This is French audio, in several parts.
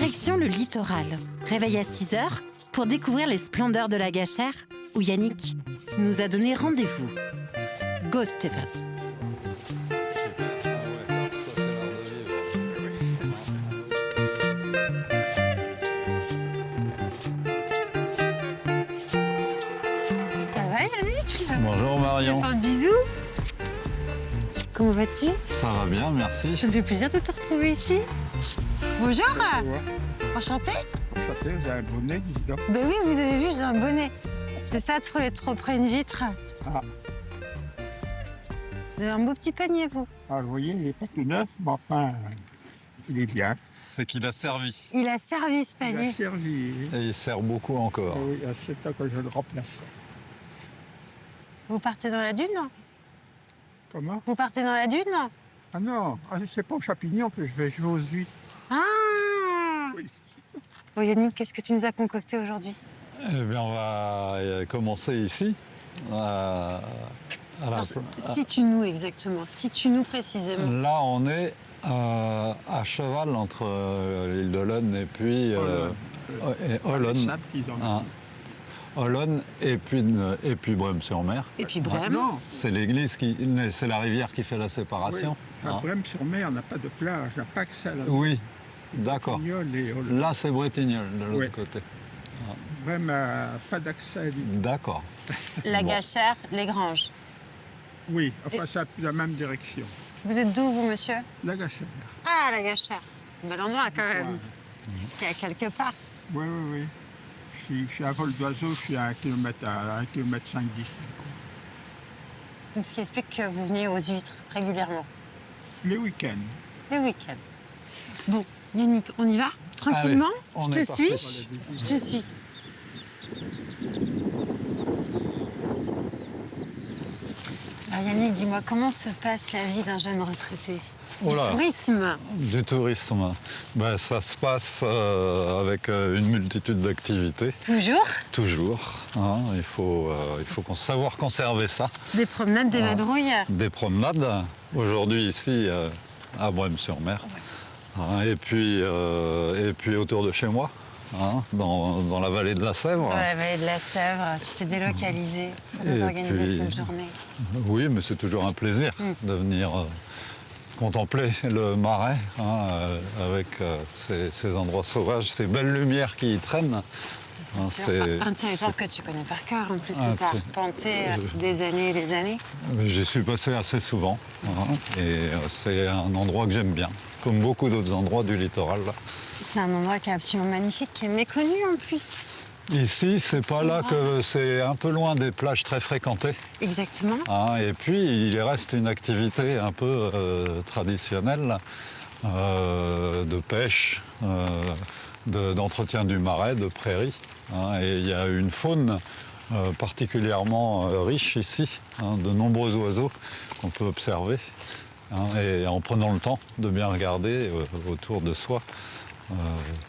Direction le littoral. Réveil à 6 h pour découvrir les splendeurs de la Gâchère, où Yannick nous a donné rendez-vous. Go Stéphane. Ça va Yannick? Bonjour Marion. Je te fais un bisou. Comment vas-tu? Ça va bien, merci. Ça me fait plaisir de te retrouver ici. Bonjour. Enchanté. Enchanté, vous avez un bonnet, dis donc. Ben oui, vous avez vu, j'ai un bonnet. C'est ça, de frôler trop près une vitre. Ah. Vous avez un beau petit panier, vous. Ah, vous voyez, il n'est pas tout neuf, mais enfin, il est bien. C'est qu'il a servi. Il a servi ce Il a panier. servi. Et il sert beaucoup encore. Ah oui, à 7 ans que je le remplacerai. Vous partez dans la dune? Comment? Vous partez dans la dune? Ah non, c'est pas aux champignons que je vais jouer aux huîtres. Ah Oui. Bon Yannick, qu'est-ce que tu nous as concocté aujourd'hui? Eh bien, on va commencer ici. Situe-nous exactement, situe-nous précisément. Là, on est à cheval entre l'île d'Olonne et puis Olonne. Sable qui est dans le- Hein. Olonne et puis Brême-sur-Mer. Et puis Brême. Non, C'est l'église c'est la rivière qui fait la séparation. oui. À Hein. Brême-sur-Mer, on n'a pas de plage, on n'a pas accès à la Oui, d'accord. Bretignolles et Olonne. Là, c'est Bretignolles de l'autre Ouais. côté. Brême n'a pas d'accès à l'île. D'accord. La Bon. Gâchère, les Granges. Oui, enfin, c'est la même direction. Vous êtes d'où, vous, monsieur? La Gâchère. Ah, la Gâchère. Bel endroit, quand même. Qui est quelque part. Oui, oui, oui. Je suis à vol d'oiseau, je suis à 1 km, à 1 km 5 d'ici. Donc, ce qui explique que vous venez aux huîtres régulièrement, Les week-ends. les week-ends. Bon, Yannick, on y va? Tranquillement? Allez, on Je est te parti. suis? Je te suis. Alors Yannick, dis-moi, comment se passe la vie d'un jeune retraité? Du Oh là. tourisme? Du tourisme, ben, ça se passe avec une multitude d'activités, Toujours? toujours. Hein. Il faut savoir conserver ça. Des promenades, des vadrouilles? Des promenades, aujourd'hui ici à Brême-sur-Mer. Hein, et puis autour de chez moi, hein, dans la vallée de la Sèvre. Dans la vallée de la Sèvre, tu t'es délocalisé pour nous Et organiser puis- cette journée. Oui, mais c'est toujours un plaisir de venir contempler le marais hein, avec ces endroits sauvages, ces belles lumières qui y traînent. Ça, Hein, c'est sûr. c'est- Un territoire que tu connais par cœur, en plus, Ah, que tu as c'est- arpenté des années et des années. J'y suis passé assez souvent hein, et c'est un endroit que j'aime bien, comme beaucoup d'autres endroits du littoral. C'est un endroit qui est absolument magnifique, qui est méconnu en plus. Ici, c'est pas là que c'est un peu loin des plages très fréquentées. Exactement. Hein, et puis, il reste une activité un peu traditionnelle de pêche, d'entretien du marais, de prairies. Hein, et il y a une faune particulièrement riche ici, hein, de nombreux oiseaux qu'on peut observer. Hein, et en prenant le temps de bien regarder autour de soi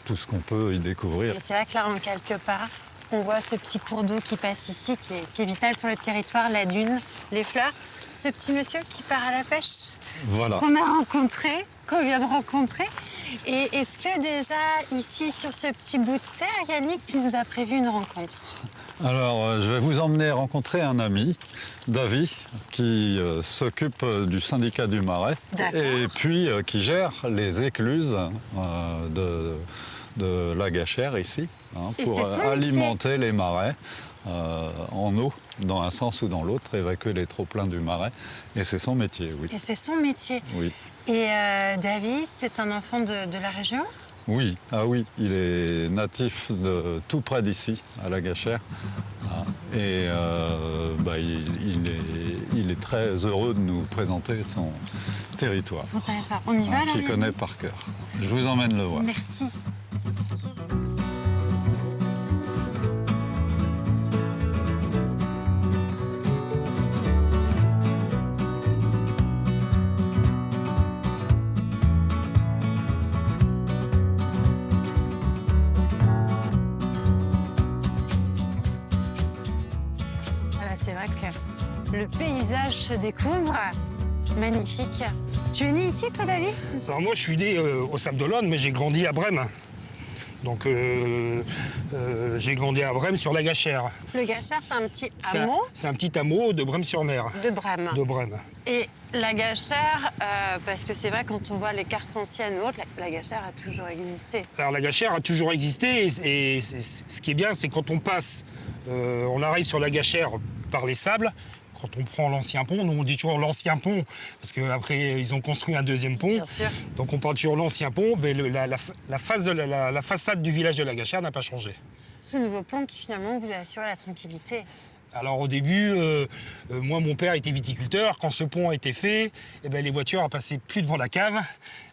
tout ce qu'on peut y découvrir. Et c'est vrai que là, en quelque part, on voit ce petit cours d'eau qui passe ici, qui est vital pour le territoire, la dune, les fleurs. Ce petit monsieur qui part à la pêche, Voilà. qu'on a rencontré, qu'on vient de rencontrer. Et est-ce que déjà, ici, sur ce petit bout de terre, Yannick, tu nous as prévu une rencontre? Alors, je vais vous emmener rencontrer un ami, Davy, qui s'occupe du syndicat du Marais D'accord. et puis qui gère les écluses de la Gâchère ici, hein, Et pour c'est son métier. alimenter les marais en eau, dans un sens ou dans l'autre, évacuer les trop-pleins du marais. Et c'est son métier, oui. Et c'est son métier. Oui. Et Davy, c'est un enfant de la région? Oui, ah oui, il est natif de tout près d'ici, à la Gâchère. Hein, et il est très heureux de nous présenter son territoire. Son territoire. On y va Hein, alors, qu'il connaît Yannick? par cœur. Je vous emmène le voir. Merci. Voilà, c'est vrai que le paysage se découvre. Magnifique. Tu es né ici, toi, David? Alors moi, je suis né au Sable d'Olonne, mais j'ai grandi à Brême. Donc j'ai grandi à Brême sur la Gachère. Le Gachère, c'est un petit hameau C'est un petit hameau de Brême-sur-Mer. de Brême. De Brême. Et la Gachère, parce que c'est vrai, quand on voit les cartes anciennes ou autres, la Gachère a toujours existé. Alors la Gachère a toujours existé et ce qui est bien, c'est quand on passe, on arrive sur la Gachère par les sables. Quand on prend l'ancien pont, nous on dit toujours l'ancien pont, parce qu'après ils ont construit un deuxième pont. Bien sûr. Donc on parle toujours l'ancien pont, mais la façade du village de la Gachère n'a pas changé. Ce nouveau pont qui finalement vous a assuré la tranquillité. Alors au début, moi mon père était viticulteur, quand ce pont a été fait, eh ben, les voitures a passé plus devant la cave,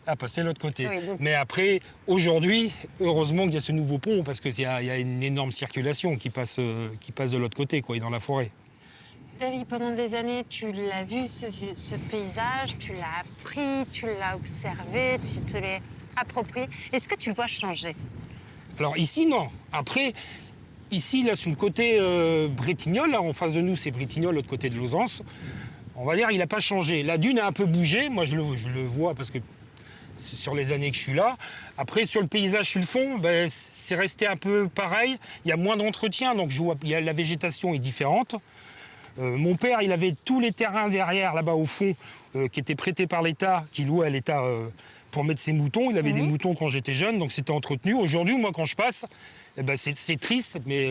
à passer de l'autre côté. Oui, donc... Mais après, aujourd'hui, heureusement qu'il y a ce nouveau pont, parce qu'il y a une énorme circulation qui passe de l'autre côté, quoi, et dans la forêt. David, pendant des années, tu l'as vu, ce paysage, tu l'as appris, tu l'as observé, tu te l'es approprié. Est-ce que tu le vois changer? Alors ici, non. Après, ici, là, sur le côté Bretignolles, là, en face de nous, c'est Bretignolles, l'autre côté de Lauzance. On va dire, il n'a pas changé. La dune a un peu bougé. Moi, je le vois parce que c'est sur les années que je suis là. Après, sur le paysage, sur le fond, ben, c'est resté un peu pareil. Il y a moins d'entretien, donc je vois, la végétation est différente. Mon père, il avait tous les terrains derrière, là-bas au fond, qui étaient prêtés par l'État, qu'il louait à l'État pour mettre ses moutons. Il avait des moutons quand j'étais jeune, donc c'était entretenu. Aujourd'hui, moi, quand je passe, eh ben, c'est triste, mais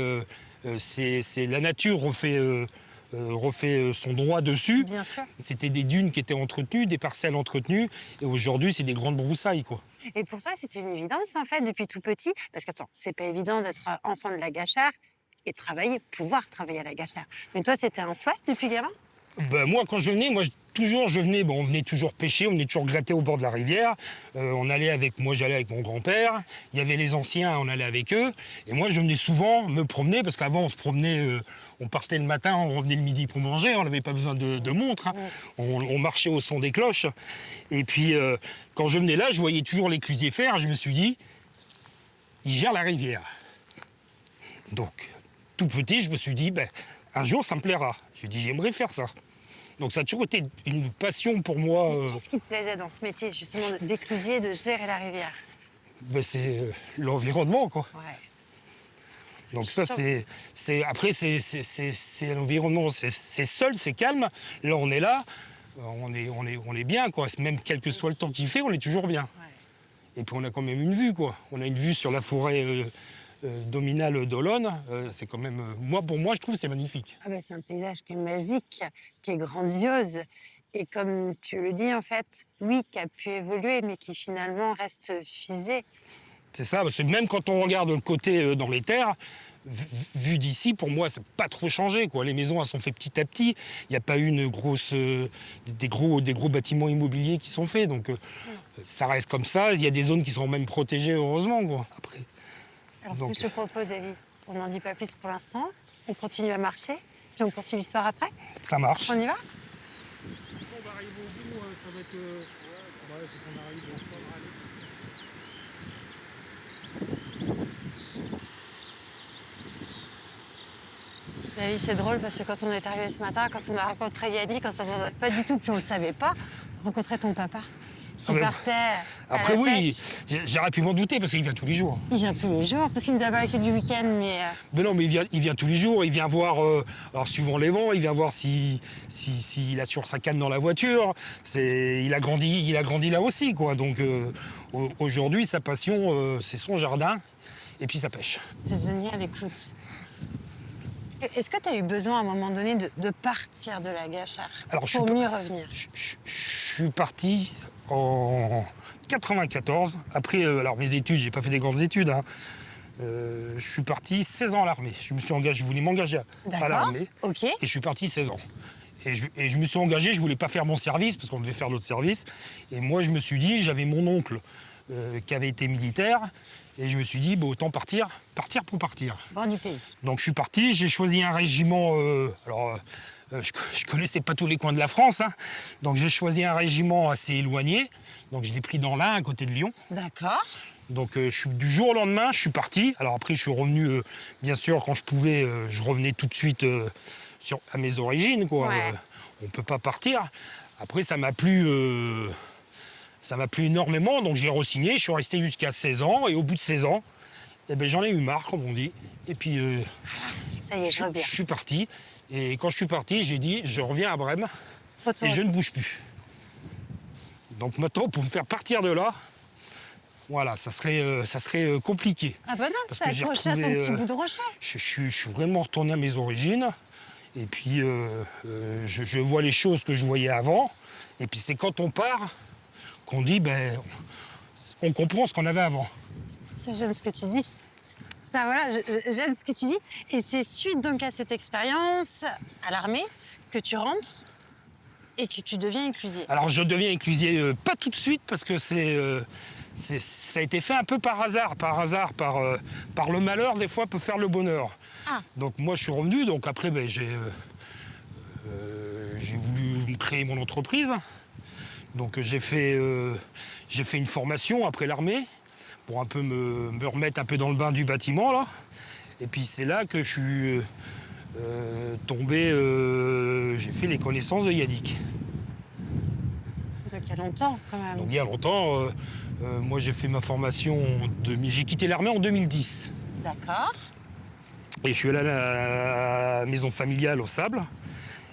la nature refait son droit dessus. Bien sûr. C'était des dunes qui étaient entretenues, des parcelles entretenues, et aujourd'hui, c'est des grandes broussailles, quoi. Et pour toi, c'était une évidence, en fait, depuis tout petit? Parce qu'attends, c'est pas évident d'être enfant de la Gachère et pouvoir travailler à la Gachère. Mais toi, c'était un souhait depuis gamin? Ben, moi, quand je venais, on venait toujours pêcher, on venait toujours gratter au bord de la rivière. J'allais avec mon grand-père. Il y avait les anciens, on allait avec eux. Et moi, je venais souvent me promener, parce qu'avant, on se promenait, on partait le matin, on revenait le midi pour manger, on n'avait pas besoin de montre. Hein. On marchait au son des cloches. Et puis, quand je venais là, je voyais toujours l'éclusier faire. Je me suis dit, il gère la rivière. Donc, tout petit, je me suis dit, ben, un jour, ça me plaira. J'ai dit, j'aimerais faire ça. Donc ça a toujours été une passion pour moi. Qu'est-ce qui te plaisait dans ce métier, justement, d'éclusier, de gérer la rivière? Ben, c'est l'environnement, quoi. Ouais. Donc ça, après, c'est l'environnement, c'est seul, c'est calme. Là, on est là, on est bien, quoi. Même quel que soit le temps qu'il fait, on est toujours bien. Ouais. Et puis on a quand même une vue, quoi. On a une vue sur la forêt dominale d'Olonne. C'est quand même, pour moi, je trouve que c'est magnifique. Ah ben, c'est un paysage qui est magique, qui est grandiose. Et comme tu le dis, en fait, oui, qui a pu évoluer, mais qui finalement reste figé. C'est ça, parce que même quand on regarde le côté dans les terres, vu d'ici, pour moi, ça n'a pas trop changé, quoi. Les maisons, elles sont faites petit à petit. Il n'y a pas eu des gros bâtiments immobiliers qui sont faits. Donc, ça reste comme ça. Il y a des zones qui sont même protégées, heureusement, quoi. Après. Alors, ce que je te propose, David, on n'en dit pas plus pour l'instant. On continue à marcher, puis on poursuit l'histoire après. Ça marche. On y va? On va arriver au bout, ça va être... Ouais, faut qu'on arrive au fond. David, c'est drôle parce que quand on est arrivé ce matin, quand on a rencontré Yannick, on ne s'attendait pas du tout, puis on ne le savait pas, rencontrer ton papa qui partait Après, à la oui, pêche. j'aurais pu m'en douter parce qu'il vient tous les jours. Il vient tous les jours, parce qu'il nous a parlé que du week-end, mais... Mais non, mais il vient tous les jours. Il vient voir, alors suivant les vents, il vient voir s'il a sur sa canne dans la voiture. Il a grandi là aussi, quoi. Donc aujourd'hui, sa passion, c'est son jardin et puis sa pêche. C'est génial, écoute. Est-ce que tu as eu besoin à un moment donné de partir de la Gachère pour mieux revenir? Je suis parti en 94. Après, alors mes études, j'ai pas fait des grandes études. Hein. Je suis parti 16 ans à l'armée. Je voulais m'engager à l'armée. Ok. Et je suis parti 16 ans. Et je me suis engagé, je voulais pas faire mon service parce qu'on devait faire l'autre service. Et moi, je me suis dit, j'avais mon oncle qui avait été militaire. Et je me suis dit, autant partir pour partir. Bord du pays. Donc je suis parti, j'ai choisi un régiment. Je connaissais pas tous les coins de la France, hein, donc j'ai choisi un régiment assez éloigné. Donc je l'ai pris dans l'Ain, à côté de Lyon. D'accord. Donc du jour au lendemain, je suis parti. Alors après, je suis revenu, bien sûr, quand je pouvais, je revenais tout de suite à mes origines, quoi. Ouais. On peut pas partir. Après, ça m'a plu énormément, donc j'ai re-signé. Je suis resté jusqu'à 16 ans, et au bout de 16 ans, Et ben, j'en ai eu marre, comme on dit. Et puis, Ça y est, je je reviens. suis parti. Et quand je suis parti, j'ai dit, je reviens à Brême et je ne bouge plus. Donc maintenant, pour me faire partir de là, voilà, ça serait compliqué. Ah bah non, Parce t'as que j'ai accroché à ton retrouvé, petit bout de rocher. Je suis vraiment retourné à mes origines. Et puis, je vois les choses que je voyais avant. Et puis, c'est quand on part qu'on dit, ben, on comprend ce qu'on avait avant. Ça, j'aime ce que tu dis. Ça, voilà, j'aime ce que tu dis. Et c'est suite donc à cette expérience à l'armée que tu rentres et que tu deviens éclusier. Alors, je deviens éclusier, pas tout de suite, parce que ça a été fait un peu par hasard. Par le malheur, des fois, peut faire le bonheur. Ah. Donc, moi, je suis revenu. Donc, après, ben, j'ai voulu créer mon entreprise. Donc, j'ai fait une formation après l'armée pour un peu me remettre un peu dans le bain du bâtiment, là. Et puis, c'est là que je suis tombé... j'ai fait les connaissances de Yannick. Donc il y a longtemps, quand même. Donc, il y a longtemps, moi, j'ai fait ma formation... J'ai quitté l'armée en 2010. D'accord. Et je suis allé à la maison familiale au Sable.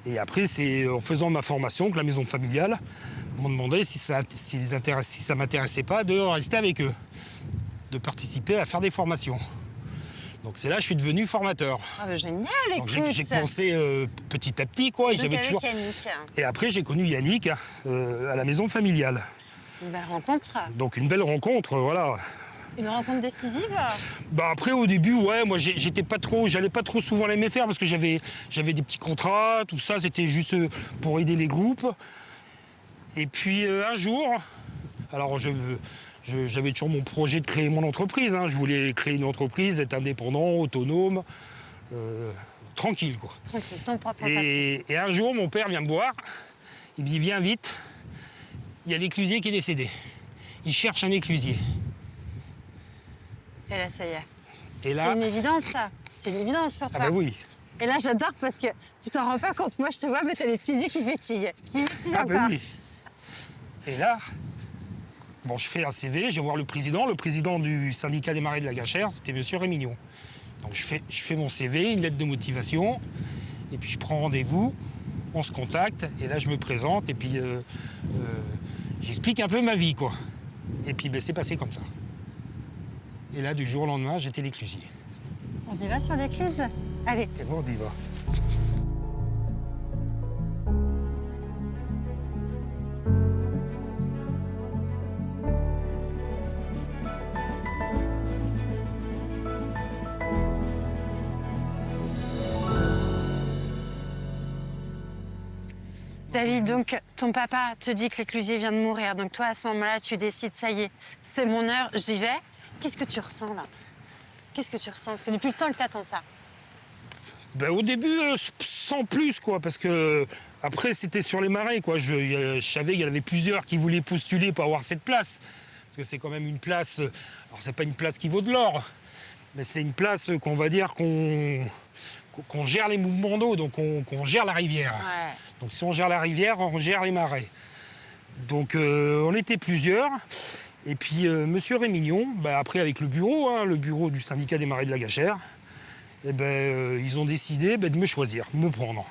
Et après, c'est en faisant ma formation que la maison familiale m'ont demandé si ça m'intéressait pas de rester avec eux, de participer à faire des formations. Donc c'est là que je suis devenu formateur. Ah bah génial, Donc écoute. j'ai commencé petit à petit, quoi. Et, Donc avec toujours... Yannick, et après, j'ai connu Yannick à la maison familiale. une belle rencontre. Donc une belle rencontre, voilà. Une rencontre décisive. Bah après au début ouais moi j'allais pas trop souvent les faire parce que j'avais des petits contrats, tout ça, c'était juste pour aider les groupes. Et puis un jour, alors j'avais toujours mon projet de créer mon entreprise, hein. Je voulais créer une entreprise, être indépendant, autonome, tranquille quoi. Tranquille, ton propre patron. Et un jour mon père vient me voir, il me dit viens vite, il y a l'éclusier qui est décédé. Il cherche un éclusier. Et là, ça y est. Et là, C'est une évidence, ça. C'est une évidence pour toi. ah bah oui. Et là, j'adore parce que tu t'en rends pas compte. Moi, je te vois, mais t'as les petits qui pétillent. Qui pétillent Ah encore. ben oui. Et là, bon, je fais un CV, je vais voir le président du syndicat des marais de la Gachère, c'était monsieur Rémignon. Donc je fais mon CV, une lettre de motivation, et puis je prends rendez-vous, on se contacte, et là je me présente, et puis j'explique un peu ma vie, quoi. Et puis ben, c'est passé comme ça. Et là, du jour au lendemain, j'étais l'éclusier. On y va sur l'écluse? Allez. Et bon, on y va. David, donc ton papa te dit que l'éclusier vient de mourir. Donc toi, à ce moment-là, tu décides, ça y est, c'est mon heure, j'y vais. Qu'est-ce que tu ressens là? Qu'est-ce que tu ressens? Parce que depuis le temps que tu attends ça. Ben, au début, sans plus, quoi, parce que après, c'était sur les marais, quoi. Je savais qu'il y en avait plusieurs qui voulaient postuler pour avoir cette place. Parce que c'est quand même une place... Alors, c'est pas une place qui vaut de l'or, mais c'est une place qu'on va dire qu'on gère les mouvements d'eau, donc qu'on gère la rivière. Ouais. Donc, si on gère la rivière, on gère les marais. Donc, on était plusieurs. Et puis, monsieur Rémignon, ben, après, avec le bureau du syndicat des marais de la Gachère, eh ben, ils ont décidé de me choisir, de me prendre.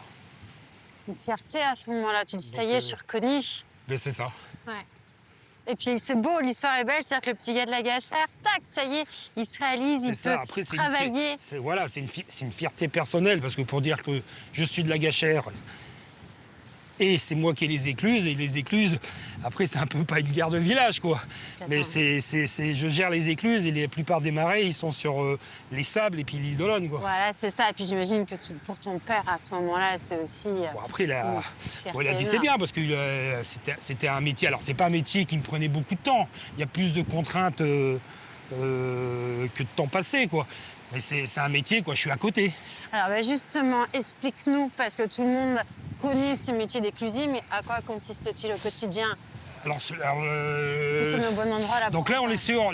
Une fierté à ce moment-là. Tu dis, ça Donc, y est, je suis reconnue. Ben, c'est ça. Ouais. Et puis c'est beau, l'histoire est belle, c'est-à-dire que le petit gars de la Gachère, tac, ça y est, il se réalise, il C'est ça. peut Après, travailler. c'est une fierté personnelle, parce que pour dire que je suis de la Gachère, et c'est moi qui ai les écluses, et les écluses, après, c'est un peu pas une guerre de village, quoi. Mais je gère les écluses, et la plupart des marais, ils sont sur les sables et puis l'île d'Olonne, quoi. Voilà, c'est ça. Et puis j'imagine que pour ton père, à ce moment-là, c'est aussi... Bon, après, il a dit c'est énorme. bien, parce que c'était un métier. Alors, c'est pas un métier qui me prenait beaucoup de temps. Il y a plus de contraintes que de temps passé, quoi. Mais c'est un métier, quoi. Je suis à côté. Alors ben justement, explique-nous, parce que tout le monde connaît ce métier d'éclusier, mais à quoi consiste-t-il au quotidien? Alors, C'est au bon endroit là. donc là, on est sur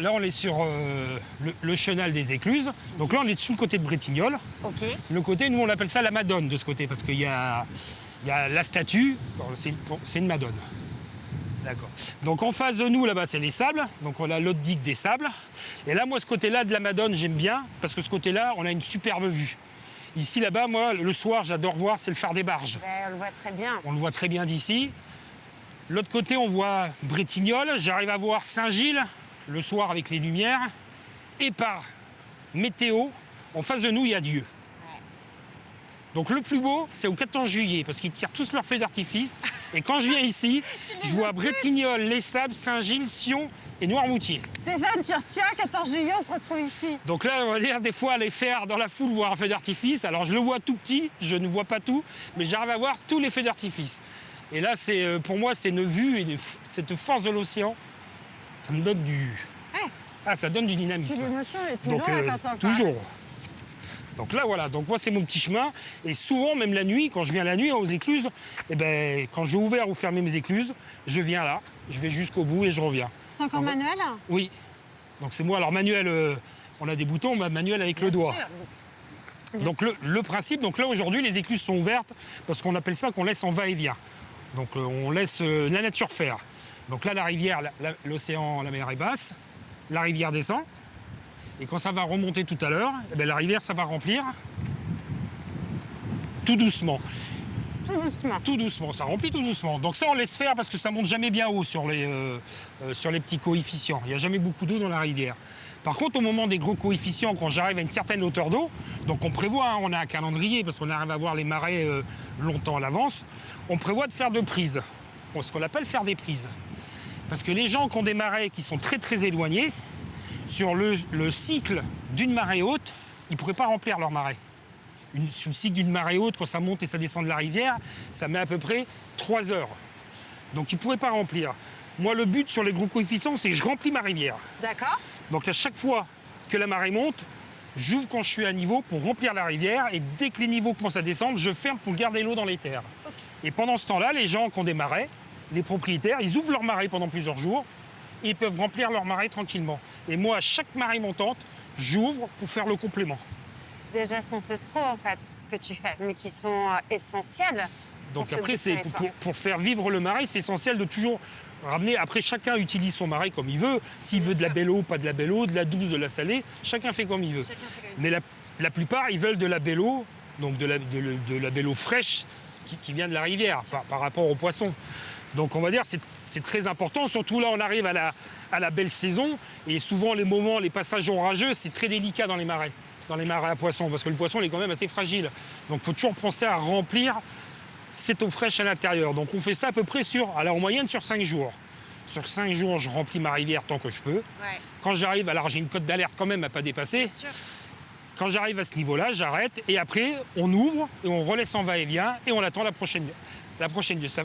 le chenal des écluses. Donc là, on est sur le côté de Bretignolles. Ok. Le côté, nous, on appelle ça la Madone de ce côté, parce qu'il y a la statue, c'est une Madone. D'accord. Donc en face de nous, là-bas, c'est les sables. Donc on a l'autre digue des sables. Et là, moi, ce côté-là de la Madone, j'aime bien, parce que ce côté-là, on a une superbe vue. Ici, là-bas, moi, le soir, j'adore voir, c'est le phare des barges. Ben, on le voit très bien. On le voit très bien d'ici. L'autre côté, on voit Bretignolles. J'arrive à voir Saint-Gilles, le soir avec les lumières. Et par météo, en face de nous, il y a Dieu. Donc le plus beau, c'est au 14 juillet, parce qu'ils tirent tous leurs feux d'artifice. Et quand je viens ici, je vois Bretignolles, Les Sables, Saint-Gilles, Sion et Noirmoutier. Stéphane, tu retiens, 14 juillet, on se retrouve ici. Donc là, on va dire, des fois, aller faire dans la foule, voir un feu d'artifice. Alors je le vois tout petit, je ne vois pas tout, mais j'arrive à voir tous les feux d'artifice. Et là, pour moi, c'est une vue et cette force de l'océan, ça me donne du... Ouais. Ah, ça donne du Puis dynamisme. l'émotion est toujours Donc, là quand on parle. toujours. Donc là, voilà. Donc moi, c'est mon petit chemin. Et souvent, même la nuit, quand je viens la nuit aux écluses, eh ben, quand j'ai ouvert ou fermé mes écluses, je viens là, je vais jusqu'au bout et je reviens. C'est encore manuel? Oui. Donc c'est moi. Alors manuel, on a des boutons, manuel avec le doigt. Donc le principe, donc là aujourd'hui, les écluses sont ouvertes parce qu'on appelle ça qu'on laisse en va-et-vient. Donc on laisse la nature faire. Donc là, la rivière, l'océan, la mer est basse, la rivière descend. Et quand ça va remonter tout à l'heure, eh ben, la rivière, ça va remplir tout doucement. Tout doucement. Tout doucement, ça remplit tout doucement. Donc ça, on laisse faire parce que ça monte jamais bien haut sur les petits coefficients. Il n'y a jamais beaucoup d'eau dans la rivière. Par contre, au moment des gros coefficients, quand j'arrive à une certaine hauteur d'eau, donc on prévoit, hein, on a un calendrier parce qu'on arrive à voir les marées longtemps à l'avance, on prévoit de faire 2 prises. Bon, ce qu'on appelle faire des prises. Parce que les gens qui ont des marais qui sont très très éloignés, sur le cycle d'une marée haute, ils ne pourraient pas remplir leur marée. Sur le cycle d'une marée haute, quand ça monte et ça descend de la rivière, ça met à peu près 3 heures. Donc ils ne pourraient pas remplir. Moi, le but sur les gros coefficients, c'est que je remplis ma rivière. D'accord. Donc à chaque fois que la marée monte, j'ouvre quand je suis à niveau pour remplir la rivière. Et dès que les niveaux commencent à descendre, je ferme pour garder l'eau dans les terres. Okay. Et pendant ce temps-là, les gens qui ont des marais, les propriétaires, ils ouvrent leur marée pendant plusieurs jours. Et ils peuvent remplir leur marée tranquillement. Et moi, à chaque marée montante, j'ouvre pour faire le complément. Des gestes ancestraux, en fait, que tu fais, mais qui sont essentiels. Donc après, c'est pour faire vivre le marais, c'est essentiel de toujours ramener. Après, chacun utilise son marais comme il veut. S'il veut de la belle eau, pas de la belle eau, de la douce, de la salée, chacun fait comme il veut. Mais la plupart, ils veulent de la belle eau, donc de la belle eau fraîche qui vient de la rivière par rapport aux poissons. Donc on va dire c'est très important, surtout là on arrive à la belle saison et souvent les passages orageux, c'est très délicat dans les marais à poissons, parce que le poisson il est quand même assez fragile. Donc il faut toujours penser à remplir cette eau fraîche à l'intérieur. Donc on fait ça à peu près en moyenne sur 5 jours. Sur 5 jours, je remplis ma rivière tant que je peux. Ouais. Quand j'arrive, alors j'ai une cote d'alerte quand même à pas dépasser. Bien sûr. Quand j'arrive à ce niveau-là, j'arrête et après on ouvre et on relaisse en va-et-vient et on attend la prochaine.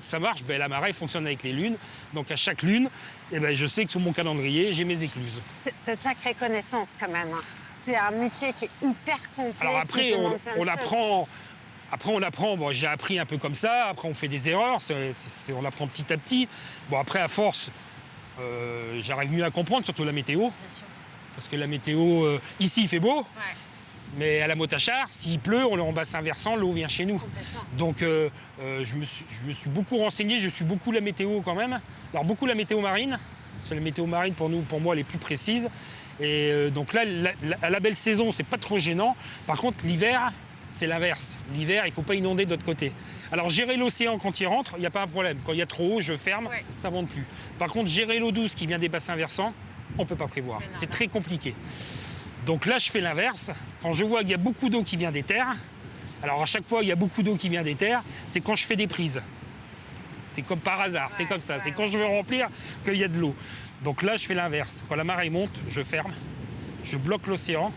Ça marche, ben, la marée fonctionne avec les lunes. Donc à chaque lune, eh ben, je sais que sur mon calendrier, j'ai mes écluses. C'est de sacrée connaissance quand même. C'est un métier qui est hyper complet. Alors après, on apprend. Bon, j'ai appris un peu comme ça. Après, on fait des erreurs. On apprend petit à petit. Bon, après, à force, j'arrive mieux à comprendre, surtout la météo. Bien sûr. Parce que la météo, ici, il fait beau. Ouais. Mais à la Motachar, s'il pleut, on est en bassin versant, l'eau vient chez nous. Donc je me suis beaucoup renseigné, je suis beaucoup la météo quand même. Alors beaucoup la météo marine, c'est la météo marine pour moi elle est plus précise. Et donc là, à la belle saison, c'est pas trop gênant. Par contre, l'hiver, c'est l'inverse. L'hiver, il ne faut pas inonder de l'autre côté. Alors gérer l'océan quand il rentre, il n'y a pas un problème. Quand il y a trop haut, je ferme, ça ne monte plus. Par contre, gérer l'eau douce qui vient des bassins versants, on ne peut pas prévoir. C'est très compliqué. Donc là, je fais l'inverse. Quand je vois qu'il y a beaucoup d'eau qui vient des terres, alors à chaque fois il y a beaucoup d'eau qui vient des terres, c'est quand je fais des prises. C'est comme par hasard, c'est comme ça. C'est quand je veux remplir qu'il y a de l'eau. Donc là, je fais l'inverse. Quand la marée monte, je ferme, je bloque l'océan,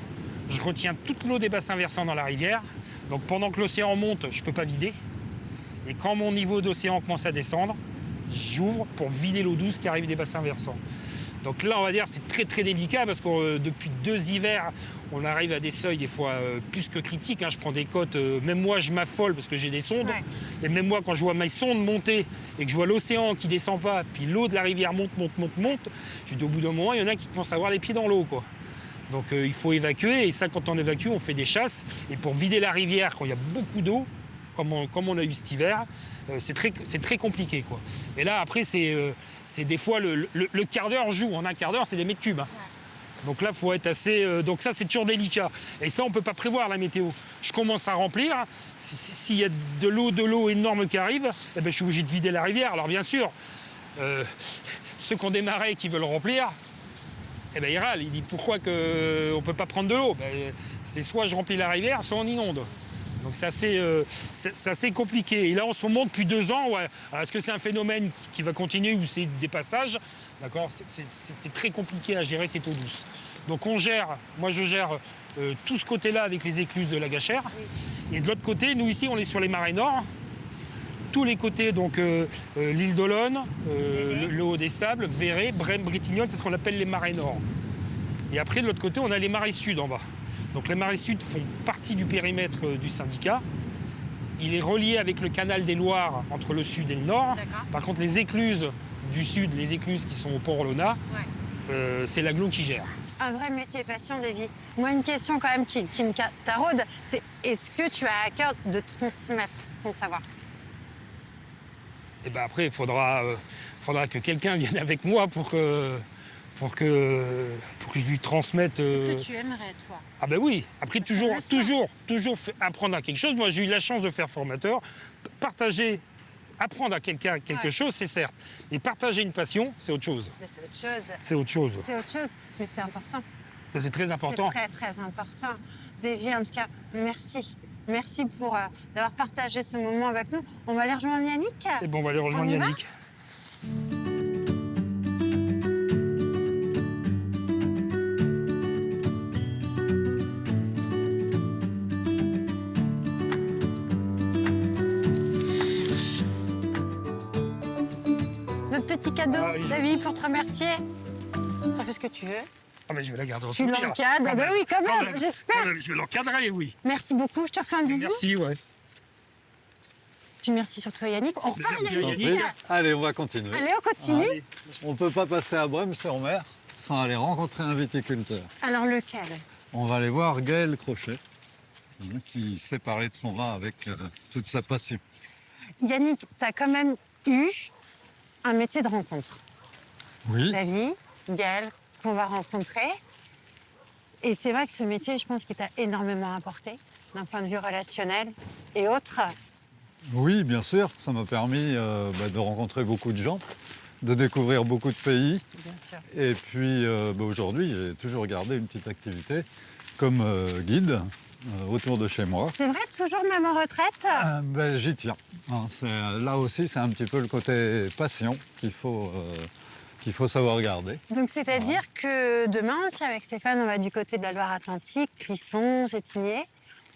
je retiens toute l'eau des bassins versants dans la rivière. Donc pendant que l'océan monte, je ne peux pas vider. Et quand mon niveau d'océan commence à descendre, j'ouvre pour vider l'eau douce qui arrive des bassins versants. Donc là, on va dire c'est très très délicat parce que depuis 2 hivers, on arrive à des seuils des fois plus que critiques. Je prends des cotes, même moi je m'affole parce que j'ai des sondes. Ouais. Et même moi, quand je vois mes sondes monter et que je vois l'océan qui descend pas, puis l'eau de la rivière monte, je dis au bout d'un moment, il y en a qui commencent à avoir les pieds dans l'eau, quoi. Donc il faut évacuer et ça, quand on évacue, on fait des chasses. Et pour vider la rivière, quand il y a beaucoup d'eau, comme on a eu cet hiver, c'est très compliqué, quoi. Et là, après, c'est des fois le quart d'heure joue. En un quart d'heure, c'est des mètres cubes, hein. Donc là, il faut être assez... donc ça, c'est toujours délicat. Et ça, on ne peut pas prévoir la météo. Je commence à remplir. S'il y a de l'eau énorme qui arrive, eh ben, je suis obligé de vider la rivière. Alors bien sûr, ceux qui ont démarré et qui veulent remplir, eh ben, ils râlent. Ils disent pourquoi on ne peut pas prendre de l'eau. Ben, c'est soit je remplis la rivière, soit on inonde. Donc c'est assez compliqué. Et là, en ce moment, depuis 2 ans, ouais, est-ce que c'est un phénomène qui va continuer ou c'est des passages? D'accord, c'est très compliqué à gérer cette eau douce. Donc moi je gère tout ce côté-là avec les écluses de la Gâchère. Oui. Et de l'autre côté, nous ici, on est sur les marais nord. Tous les côtés, donc l'île d'Olonne, le Haut des Sables, Verret, Brême, Bretignolles, c'est ce qu'on appelle les marais nord. Et après, de l'autre côté, on a les marais sud en bas. Donc les marais sud font partie du périmètre du syndicat. Il est relié avec le canal des Loirs entre le sud et le nord. Par contre, les écluses du sud, les écluses qui sont au Port-Olona, c'est l'agglo qui gère. Un vrai métier passion, Davy. Moi, une question quand même qui me taraude, c'est est-ce que tu as à cœur de transmettre ton savoir? Et ben après, il faudra que quelqu'un vienne avec moi pour que je lui transmette... Est-ce que tu aimerais, toi? Ah ben oui, après toujours apprendre à quelque chose. Moi j'ai eu la chance de faire formateur. Apprendre à quelqu'un quelque chose, c'est certes. Mais partager une passion, c'est autre chose. Mais c'est autre chose. C'est autre chose. C'est autre chose, mais c'est important. Ben, c'est très important. C'est très, très important. Davy, en tout cas, merci. Merci pour d'avoir partagé ce moment avec nous. On va aller rejoindre Yannick. Et bon, on va aller rejoindre Yannick. Notre petit cadeau, Ah, oui. Davy, pour te remercier. T'en fais ce que tu veux. Ah ben je vais la garder en Tu souvenir. l'encadres? Ah ben oui, quand même, j'espère. Quand même, je vais l'encadrer, oui. Merci beaucoup, je te refais un bisou. Merci, ouais. Puis merci surtout à Yannick. On repart, Merci à Yannick. Yannick. Allez, on va continuer. Allez, on continue. Allez. On ne peut pas passer à Brême-sur-Mer sans aller rencontrer un viticulteur. Alors, lequel? On va aller voir Gaël Crochet, qui sait parler de son vin avec toute sa passion. Yannick, tu as quand même eu un métier de rencontre. Oui. Davy, Gaël, qu'on va rencontrer. Et c'est vrai que ce métier, je pense qu'il t'a énormément apporté, d'un point de vue relationnel et autres. Oui, bien sûr. Ça m'a permis de rencontrer beaucoup de gens, de découvrir beaucoup de pays. Bien sûr. Et puis aujourd'hui, j'ai toujours gardé une petite activité comme guide autour de chez moi. C'est vrai, toujours même en retraite? J'y tiens. Hein, là aussi, c'est un petit peu le côté passion qu'il faut savoir garder. Donc, c'est-à-dire que demain, si avec Stéphane, on va du côté de la Loire-Atlantique, Clisson, Gétigné,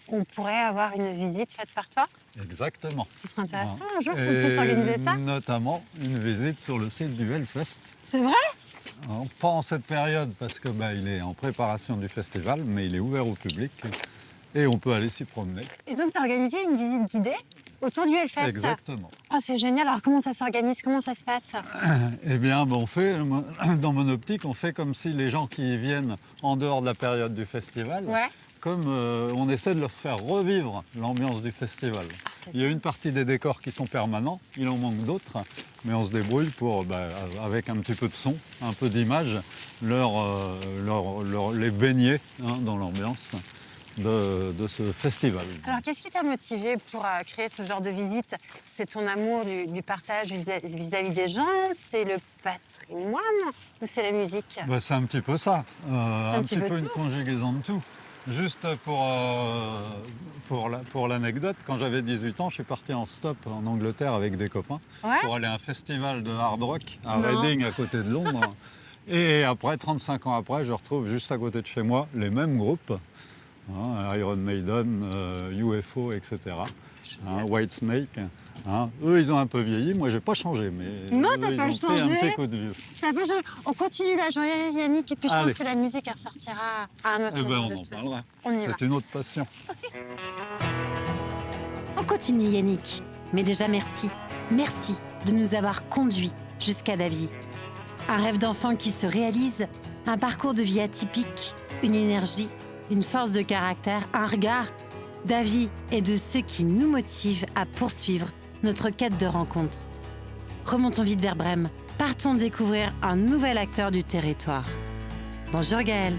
on pourrait avoir une visite faite par toi? Exactement. Ce serait intéressant un jour qu'on puisse organiser ça. Notamment une visite sur le site du Hellfest. C'est vrai? Alors, pas en cette période parce que il est en préparation du festival, mais il est ouvert au public et on peut aller s'y promener. Et donc, tu as organisé une visite guidée autour du Hellfest? Exactement. Oh, c'est génial. Alors, comment ça s'organise? Comment ça se passe? Eh bien, on fait, dans mon optique, on fait comme si les gens qui viennent en dehors de la période du festival, Ouais. comme on essaie de leur faire revivre l'ambiance du festival. c'est Il y a une partie des décors qui sont permanents, il en manque d'autres, mais on se débrouille pour, avec un petit peu de son, un peu d'image, les baigner dans l'ambiance de ce festival. Alors, qu'est-ce qui t'a motivé pour créer ce genre de visite? C'est ton amour du partage vis-à-vis des gens? C'est le patrimoine? Ou c'est la musique? C'est un petit peu ça, un petit peu une tout. conjugaison de tout. Juste pour l'anecdote, quand j'avais 18 ans, je suis parti en stop en Angleterre avec des copains pour aller à un festival de hard rock à Reading, à côté de Londres. Et après, 35 ans après, je retrouve juste à côté de chez moi les mêmes groupes. Iron Maiden, UFO, etc. Whitesnake. Eux, ils ont un peu vieilli. Moi, j'ai pas changé. Mais Non, eux, t'as ils pas ont pris changé. un petit coup de vieux. T'as pas changé. On continue la journée, Yannick, et puis je pense Allez. que la musique, elle ressortira à un autre moment. On de en toute façon. parlera. On y va. C'est une autre passion. On continue Yannick, mais déjà merci. Merci de nous avoir conduits jusqu'à Davy. Un rêve d'enfant qui se réalise, un parcours de vie atypique, une énergie, une force de caractère, un regard. Davy est de ceux qui nous motivent à poursuivre notre quête de rencontre. Remontons vite vers Brême. Partons découvrir un nouvel acteur du territoire. Bonjour Gaël.